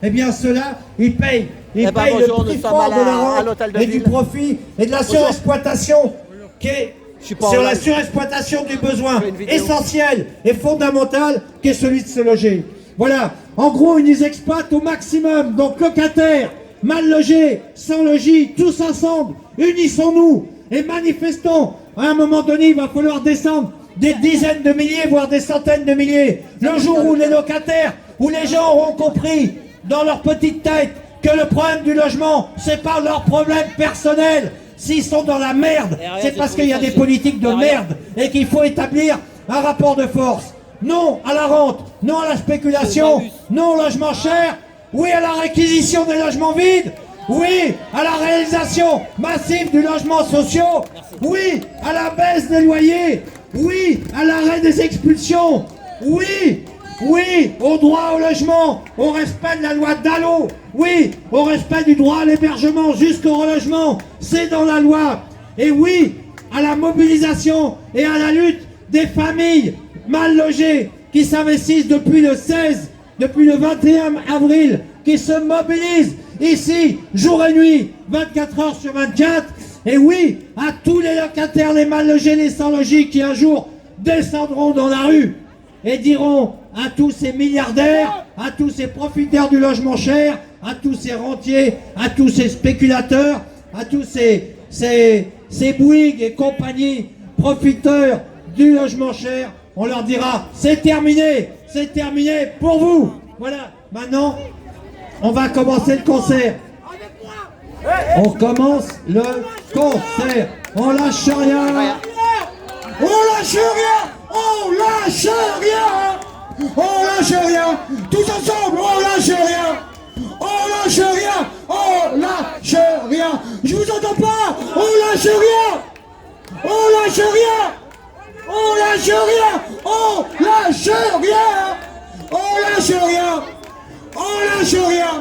Eh bien ceux-là, ils payent. Ils payent bonjour, le prix nous sommes fort de la à rente l'hôtel de et du ville. profit et de la surexploitation qui est sur la surexploitation du besoin essentiel et fondamental qui est celui de se loger. Voilà, en gros, ils nous exploitent au maximum. Donc locataires, mal logés, sans logis, tous ensemble, unissons-nous et manifestons. À un moment donné, il va falloir descendre des dizaines de milliers, voire des centaines de milliers. Le jour où les locataires, où les gens auront compris dans leur petite tête que le problème du logement, c'est pas leur problème personnel. S'ils sont dans la merde, c'est parce qu'il y a des politiques de merde et qu'il faut établir un rapport de force. Non à la rente, non à la spéculation, non au logement cher, oui à la réquisition des logements vides, oui à la réalisation massive du logement social, oui à la baisse des loyers, oui à l'arrêt des expulsions, oui au droit au logement, au respect de la loi Dallot, oui au respect du droit à l'hébergement jusqu'au relogement, c'est dans la loi, et oui à la mobilisation et à la lutte des familles mal logées qui s'investissent depuis le 16, depuis le 21 avril, qui se mobilisent ici, jour et nuit, 24 heures sur 24, et oui à tous les locataires, les mal logés, les sans logis qui un jour descendront dans la rue et diront à tous ces milliardaires, à tous ces profiteurs du logement cher, à tous ces rentiers, à tous ces spéculateurs, à tous ces Bouygues et compagnie profiteurs du logement cher, on leur dira c'est terminé pour vous. Voilà, maintenant on va commencer le concert. On commence le concert. On lâche rien. On lâche rien. On lâche rien. On lâche rien. Tous ensemble, on lâche rien. On lâche rien. On lâche rien. Je vous entends pas. On lâche rien. On lâche rien. On lâche rien. On lâche rien. On lâche rien. On lâche rien. On lâche rien.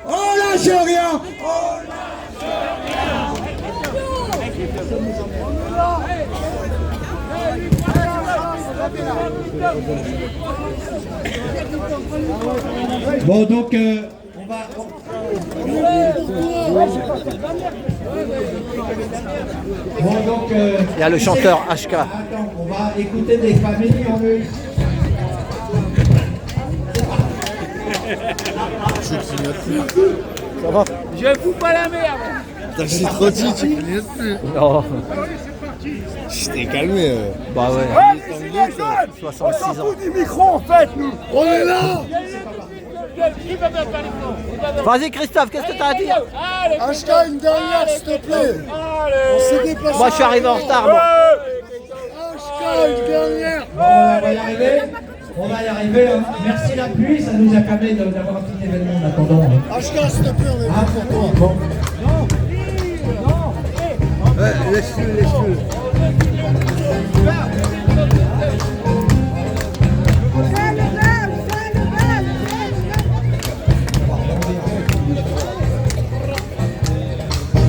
On lâche rien. Bon donc on va. Bon donc. Il y a le chanteur HK. Attends, on va écouter des familles en eux. Ça va? Je fous pas la merde. T'as fait trop dit, tu connais plus. Non. Je t'ai calmé. Bah ouais. Ouais, mais c'est les jeunes. 66 On ans. s'en fout du micro en fait, nous. On est là. Qui va faire les Vas-y Christophe, qu'est-ce que t'as à dire? Allez, Ashka, une dernière, s'il te plaît. On s'est déplacé. Moi je suis arrivé en retard moi. Ashka, une dernière. Bon, on va y arriver. On va y arriver. Merci la pluie, ça nous a permis d'avoir un petit événement en attendant. Ashka, s'il te plaît, on est là pour toi. Bon. Ouais, laisse-le.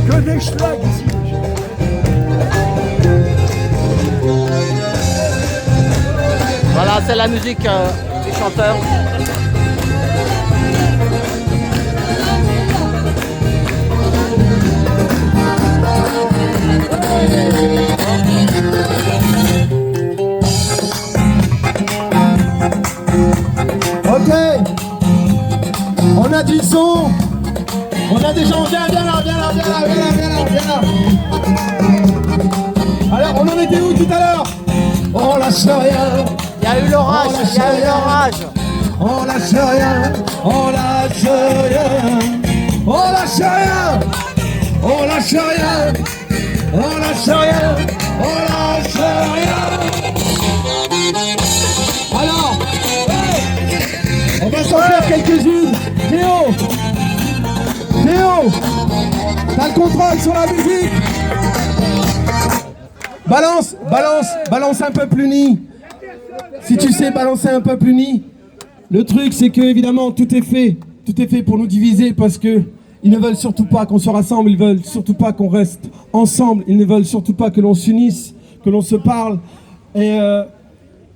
Que des schlags ici. Voilà, c'est la musique du chanteur. Ok, on a du son, on a des gens, viens là. Alors, on en était où tout à l'heure? On lâche rien, Il y a eu l'orage, il y a eu l'orage. on lâche rien, on lâche rien, on lâche rien, on lâche rien, on lâche rien, on lâche rien. Alors, on va s'en faire quelques-unes. Théo, t'as le contrôle sur la musique. Balance un peu plus ni. Si tu sais balancer un peu plus ni. Le truc c'est que évidemment tout est fait pour nous diviser parce que ils ne veulent surtout pas qu'on se rassemble, ils veulent surtout pas qu'on reste ensemble, ils ne veulent surtout pas que l'on s'unisse, que l'on se parle. Et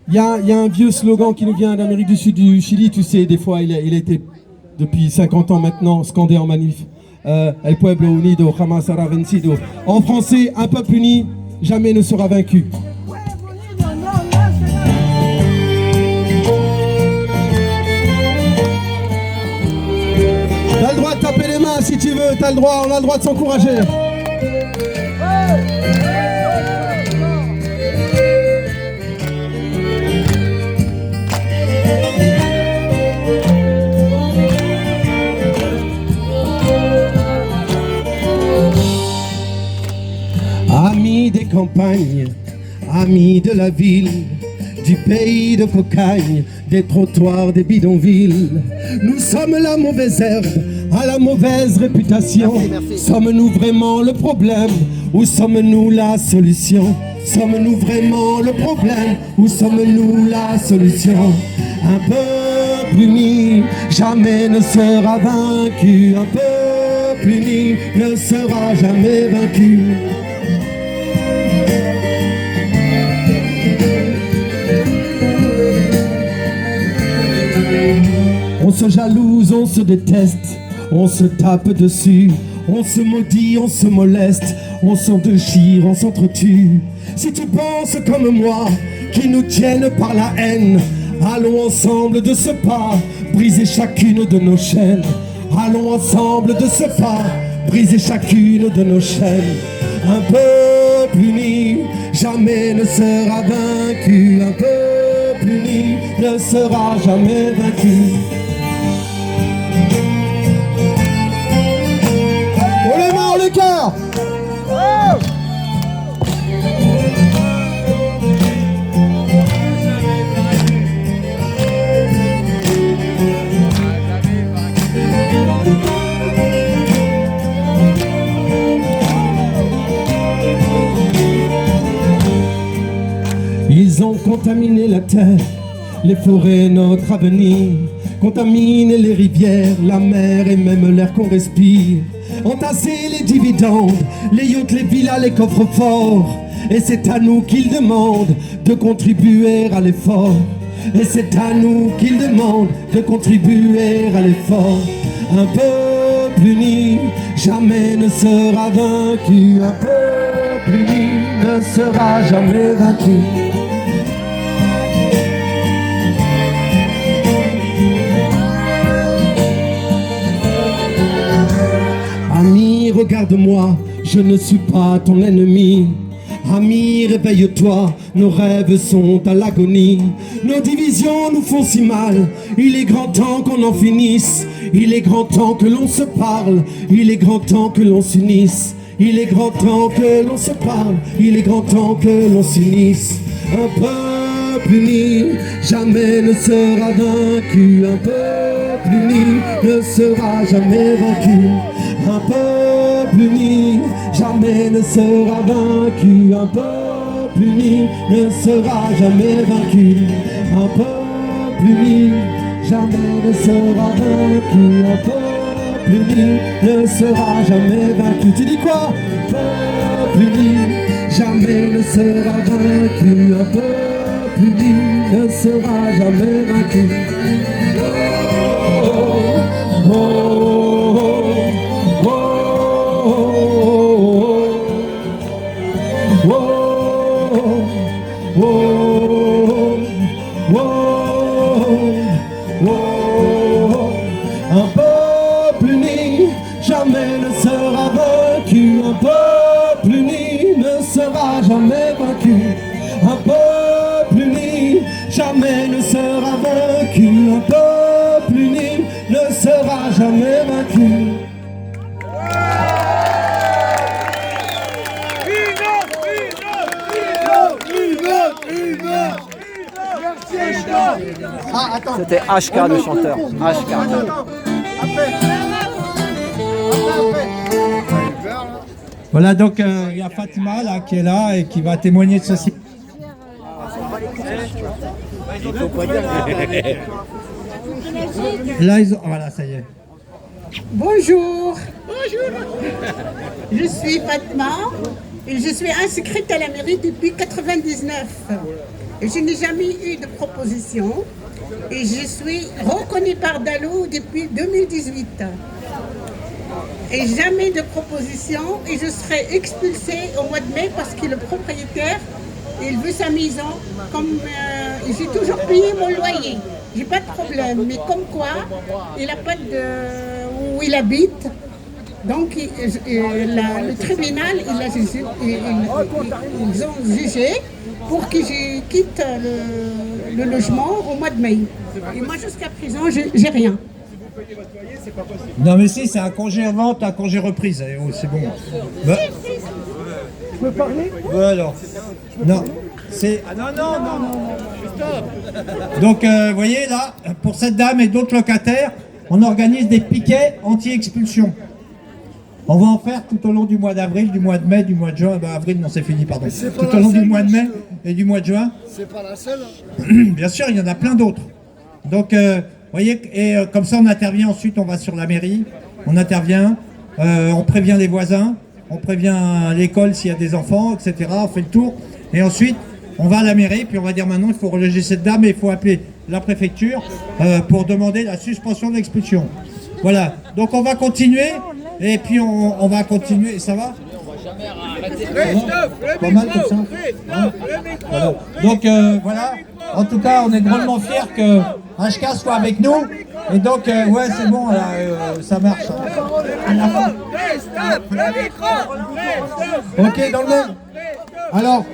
il y a un vieux slogan qui nous vient d'Amérique du Sud, du Chili, tu sais, des fois il a été depuis 50 ans maintenant, scandé en manif. El pueblo unido jamás será vencido. En français, un peuple uni jamais ne sera vaincu. T'as le droit de taper les mains si tu veux, t'as le droit, on a le droit de s'encourager. Amis des campagnes, amis de la ville, du pays de cocagne, des trottoirs, des bidonvilles. Nous sommes la mauvaise herbe, à la mauvaise réputation. Sommes-nous vraiment le problème ou sommes-nous la solution? Sommes-nous vraiment le problème ou sommes-nous la solution? Un peuple uni jamais ne sera vaincu. Un peuple uni ne sera jamais vaincu. On se jalouse, on se déteste, on se tape dessus, on se maudit, on se moleste, on s'en déchire, on s'entretue. Si tu penses comme moi, qu'ils nous tiennent par la haine, allons ensemble de ce pas, briser chacune de nos chaînes. Allons ensemble de ce pas, briser chacune de nos chaînes. Un peuple uni jamais ne sera vaincu. Un peuple uni ne sera jamais vaincu. On les mains, le cœur. Ils ont contaminé la terre, les forêts, notre avenir, contaminé les rivières, la mer et même l'air qu'on respire, entassé les dividendes, les yachts, les villas, les coffres forts. Et c'est à nous qu'ils demandent de contribuer à l'effort. Et c'est à nous qu'ils demandent de contribuer à l'effort. Un peuple uni jamais ne sera vaincu. Un peuple uni ne sera jamais vaincu. Ami, regarde-moi, je ne suis pas ton ennemi. Ami, réveille-toi, nos rêves sont à l'agonie. Nos divisions nous font si mal, il est grand temps qu'on en finisse. Il est grand temps que l'on se parle, il est grand temps que l'on s'unisse. Il est grand temps que l'on se parle, il est grand temps que l'on s'unisse. Un peuple uni jamais ne sera vaincu. Un peuple uni ne sera jamais vaincu. Un peuple uni jamais ne sera vaincu. Un peuple uni ne sera jamais vaincu. Un peuple uni jamais ne sera vaincu. Un peuple uni ne sera jamais vaincu. Tu dis quoi? Un peuple uni jamais ne sera vaincu. Un peuple uni ne sera jamais vaincu. Oh, oh, oh, oh, oh, oh. Un peuple uni jamais ne sera vaincu. Un peuple uni ne sera jamais vaincu. Un peuple uni jamais ne sera vaincu. Un peuple uni ne sera jamais vaincu. C'était HK le chanteur. HK. Voilà, donc il y a Fatima là, qui est là et qui va témoigner de ceci. Là, voilà, ça y est. Bonjour. Je suis Fatma et je suis inscrite à la mairie depuis 1999. Et je n'ai jamais eu de proposition. et je suis reconnue par Dalo depuis 2018. Et jamais de proposition et je serai expulsée au mois de mai parce que le propriétaire, il veut sa maison. Comme j'ai toujours payé mon loyer, j'ai pas de problème. Mais comme quoi, il n'a pas de où il habite. Donc le tribunal, ils ont jugé pour que je quitte le logement au mois de mai. Et moi jusqu'à présent, j'ai rien. Non mais si, c'est un congé en vente, un congé reprise. Allez, oh, c'est bon. Bah. Je peux parler? Ouais, alors. Non. C'est. Ah non. Donc, vous voyez là, pour cette dame et d'autres locataires, on organise des piquets anti-expulsion. On va en faire tout au long du mois d'avril, du mois de mai, du mois de juin. Avril, non, c'est fini, pardon. Tout au long du mois de mai et du mois de juin. C'est pas la seule. Bien sûr, il y en a plein d'autres. Donc, vous voyez, et comme ça, on intervient. Ensuite, on va sur la mairie, on intervient, on prévient les voisins, on prévient l'école s'il y a des enfants, etc. On fait le tour. Et ensuite, on va à la mairie, puis on va dire maintenant, il faut reloger cette dame et il faut appeler la préfecture pour demander la suspension de l'expulsion. Voilà. Donc, on va continuer. Et puis, on va continuer. Ça va ? Pas mal comme ça. Hein, voilà. Donc, voilà. En tout cas, on est drôlement fiers que HK soit avec nous. Et donc, ouais, c'est bon, là, ça marche. Ok, dans le même. Alors,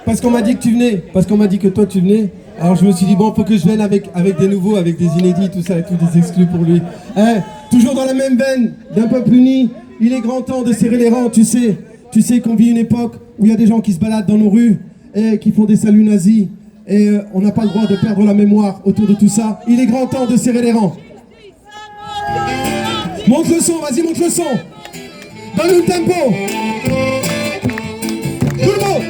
parce qu'on m'a dit que tu venais, parce qu'on m'a dit que toi tu venais, alors je me suis dit, bon, faut que je vienne avec des nouveaux, avec des inédits, tout ça, et tout, des exclus pour lui. Toujours dans la même veine, d'un peuple uni, il est grand temps de serrer les rangs, tu sais qu'on vit une époque où il y a des gens qui se baladent dans nos rues, et qui font des saluts nazis, et on n'a pas le droit de perdre la mémoire autour de tout ça. Il est grand temps de serrer les rangs. Monte le son, vas-y, monte le son. Donne le tempo. Tout le monde.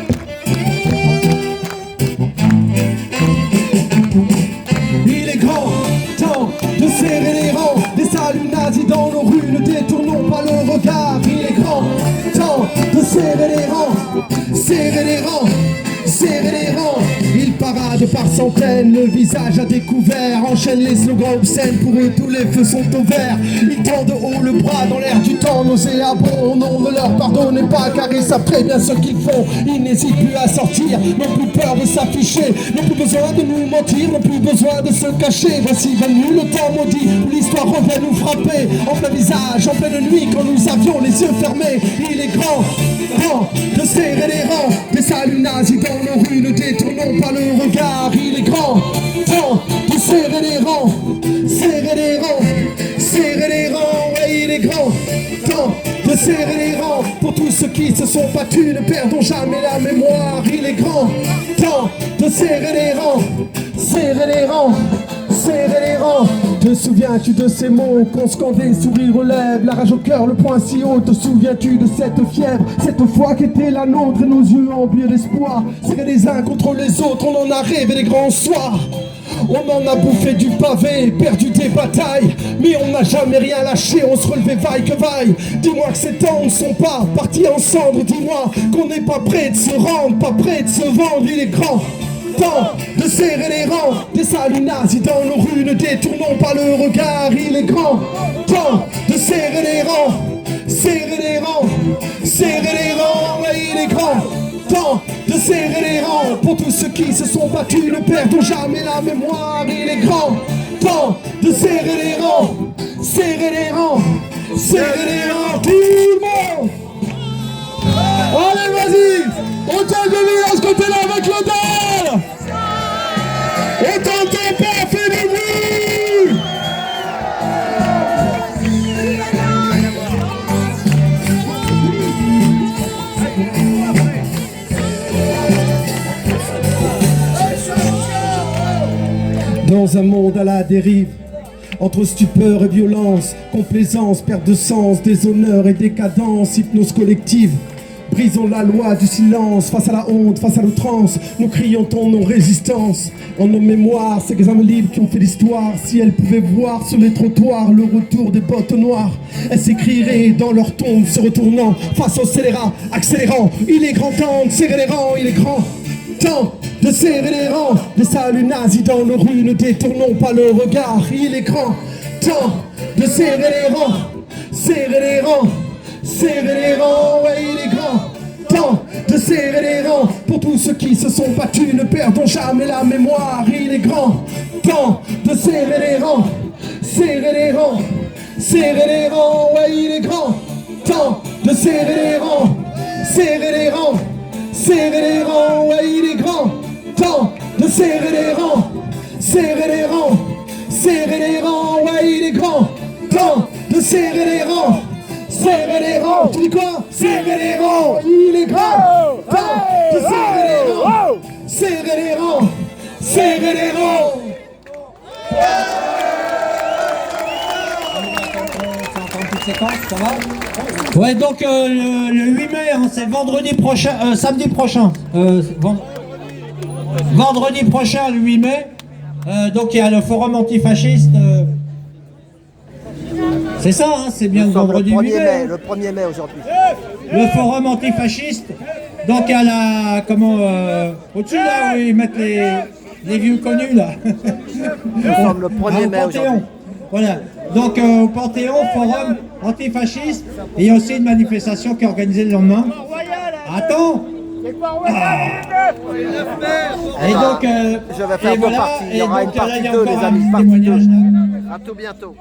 Il est grand temps de serrer les rangs. Des saluts nazis dans nos rues, ne détournons pas le regard. Il est grand temps de serrer les rangs. Serrer les rangs. Serrer les rangs, il parade par centaines, le visage à découvert, enchaîne les slogans obscènes, pour eux tous les feux sont au vert. Ils tendent de haut le bras dans l'air du temps, nauséabond, non ne leur pardonnez pas car ils savent très bien ce qu'ils font. Ils n'hésitent plus à sortir, n'ont plus peur de s'afficher, n'ont plus besoin de nous mentir, n'ont plus besoin de se cacher. Voici venu le temps maudit où l'histoire revient nous frapper, en plein visage, en pleine nuit quand nous avions les yeux fermés. Il est grand de serrer les rangs, des saluts nazis dans nos rues, ne détournons pas le regard. Il est grand temps de serrer les rangs, serrer les rangs, serrer les rangs. Et il est grand temps de serrer les rangs pour tous ceux qui se sont battus, ne perdons jamais la mémoire. Il est grand temps de serrer les rangs, serrer les rangs, serrer les rangs. Te souviens-tu de ces mots qu'on scandait, sourire aux lèvres, la rage au cœur, le poing si haut? Te souviens-tu de cette fièvre, cette foi qui était la nôtre et nos yeux emplis d'espoir? Serrer les uns contre les autres, on en a rêvé les grands soirs. On en a bouffé du pavé, perdu des batailles, mais on n'a jamais rien lâché, on se relevait vaille que vaille. Dis-moi que ces temps ne sont pas partis en cendres, dis-moi qu'on n'est pas prêt de se rendre, pas prêt de se vendre. Il est grand temps de serrer les rangs, des saluts nazis dans nos rues, ne détournons pas le regard. Il est grand temps de serrer les rangs, serrer les rangs, serrer les rangs. Et il est grand temps de serrer les rangs pour tous ceux qui se sont battus, ne perdons jamais la mémoire. Il est grand temps de serrer les rangs, serrer les rangs, serrer les rangs. Tout le monde. Allez, vas-y, on tente de venir à ce côté-là avec l'odeur. On t'entend pas, fais du bruit. Dans un monde à la dérive, entre stupeur et violence, complaisance, perte de sens, déshonneur et décadence, hypnose collective. Brisons la loi du silence, face à la honte, face à l'outrance. Nous crions ton non-résistance. En nos mémoires, ces gamins libres qui ont fait l'histoire. Si elles pouvaient voir sur les trottoirs le retour des bottes noires, elles s'écrieraient dans leur tombe, se retournant face aux scélérats, accélérant. Il est grand temps de serrer les rangs, il est grand temps de serrer les rangs. Les saluts nazis dans nos rues, ne détournons pas le regard. Il est grand temps de serrer les rangs, serrer les rangs, serrer les rangs. Ouais, il est grand temps de serrer les rangs. Pour tous ceux qui se sont battus, ne perdons jamais la mémoire. Il est grand temps de serrer les rangs, serrer les rangs, serrer les rangs. Ouais, il est grand temps de serrer les rangs, serrer les rangs, serrer les rangs. Ouais, il est grand temps de serrer les rangs, serrer les rangs, serrer les rangs. Ouais, il est grand temps de serrer les rangs, serrer les rangs. Tu dis quoi? Serrer les rangs. Il est grand temps de serrer les rangs, serrer les rangs, serrer les rangs. Ça va? Ouais, donc le 8 mai, hein, c'est vendredi prochain, samedi prochain. Vendredi prochain, le 8 mai. Donc il y a le forum antifasciste. C'est ça, hein, c'est bien le vendredi 8 mai. Le 1er mai aujourd'hui. Le forum antifasciste. Donc à la. Comment. Au-dessus là où ils mettent les vieux connus là. Nous sommes le 1er mai aujourd'hui. Voilà. Donc au Panthéon, forum antifasciste. Et il y a aussi une manifestation qui est organisée le lendemain. Attends. Et donc, je vais faire deux parties. Il y aura une partie 2, les amis, partie 2. À tout bientôt.